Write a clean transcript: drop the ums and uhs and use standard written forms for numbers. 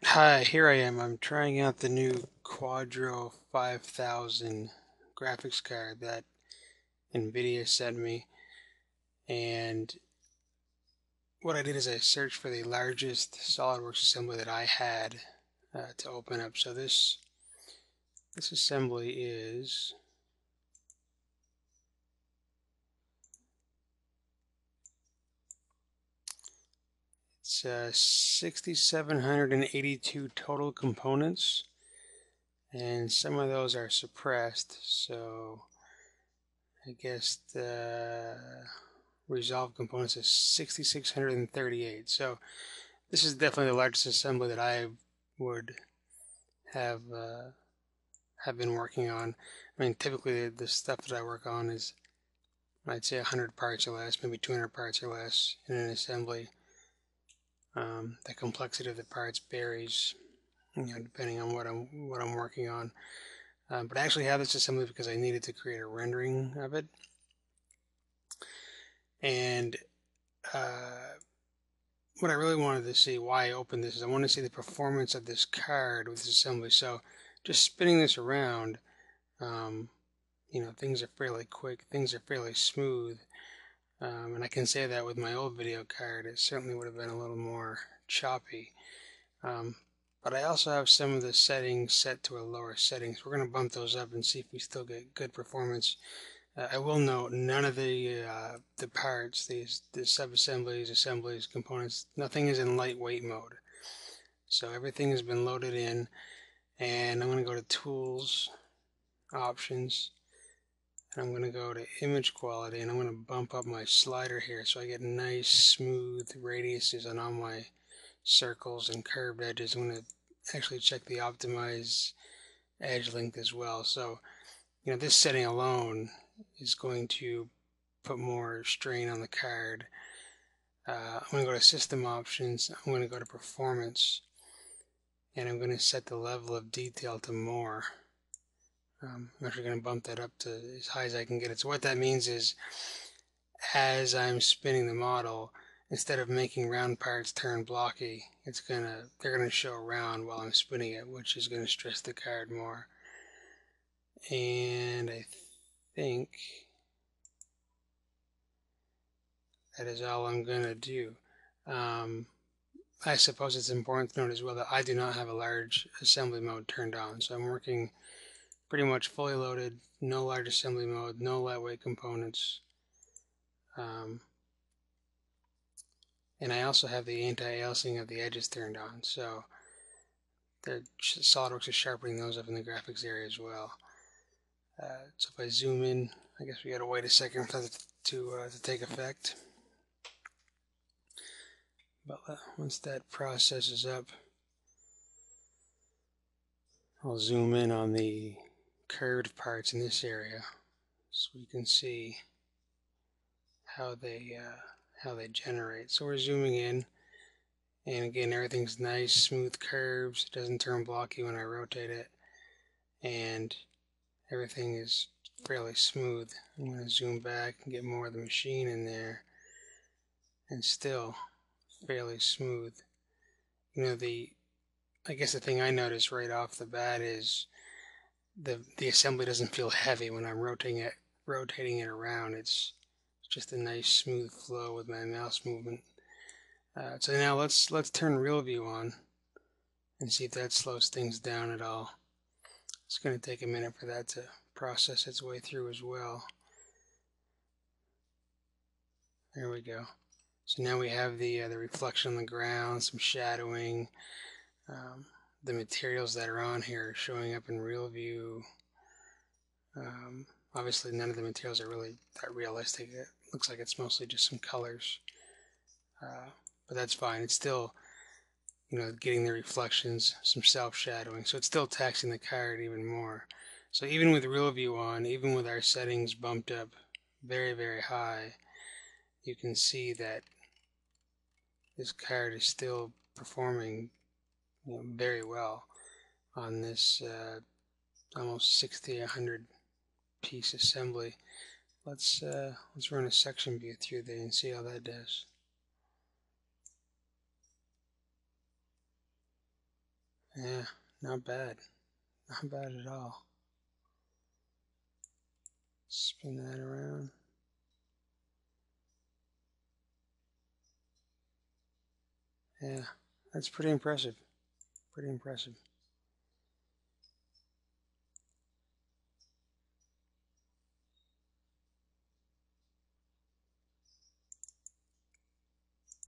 Hi, here I am. I'm trying out the new Quadro 5000 graphics card that NVIDIA sent me. And what I did is I searched for the largest SolidWorks assembly that I had to open up. So this assembly is it's 6,782 total components, and some of those are suppressed. So I guess the resolved components is 6,638. So this is definitely the largest assembly that I would have have been working on. I mean, typically the stuff that I work on is, I'd say, 100 parts or less, maybe 200 parts or less in an assembly. The complexity of the parts varies, depending on what I'm working on. But I actually have this assembly because I needed to create a rendering of it, and what I really wanted to see, why I opened this, is I wanted to see the performance of this card with this assembly. So just spinning this around, um, things are fairly quick, things are fairly smooth. And I can say that with my old video card, it certainly would have been a little more choppy. Um, but I also have some of the settings set to a lower setting, so we're going to bump those up and see if we still get good performance. I will note none of the parts, the sub-assemblies, assemblies, components, nothing is in lightweight mode. So everything has been loaded in, and I'm going to go to Tools, Options, and I'm going to go to Image Quality, and I'm going to bump up my slider here so I get nice smooth radiuses on all my circles and curved edges. I'm going to actually check the Optimize edge length as well. So this setting alone is going to put more strain on the card. I'm going to go to System Options, I'm going to go to Performance, and I'm going to set the level of detail to more. I'm actually going to bump that up to as high as I can get it. So what that means is, as I'm spinning the model, instead of making round parts turn blocky, they're gonna show round while I'm spinning it, which is going to stress the card more. And I think that is all I'm going to do. I suppose it's important to note as well that I do not have a large assembly mode turned on, so I'm working pretty much fully loaded, no large assembly mode, no lightweight components. And I also have the anti-aliasing of the edges turned on, so the SolidWorks is sharpening those up in the graphics area as well. So if I zoom in, I guess we gotta wait a second for that to take effect. But once that processes up, I'll zoom in on the curved parts in this area so we can see how they generate. So we're zooming in, and again, everything's nice, smooth curves. It doesn't turn blocky when I rotate it, and everything is fairly smooth. I'm going to zoom back and get more of the machine in there, and still fairly smooth. I guess the thing I noticed right off the bat is the assembly doesn't feel heavy when I'm rotating it around. It's just a nice smooth flow with my mouse movement. So now let's turn real view on and see if that slows things down at all. It's going to take a minute for that to process its way through as well. There we go. So now we have the reflection on the ground, some shadowing. The materials that are on here are showing up in real view. Obviously none of the materials are really that realistic. It looks like it's mostly just some colors. But that's fine. It's still, getting the reflections, some self-shadowing. So it's still taxing the card even more. So even with real view on, even with our settings bumped up very, very high, you can see that this card is still performing very well on this almost 100 piece assembly. Let's run a section view through there and see how that does. Yeah, not bad. Not bad at all. Spin that around. Yeah, that's pretty impressive. Pretty impressive.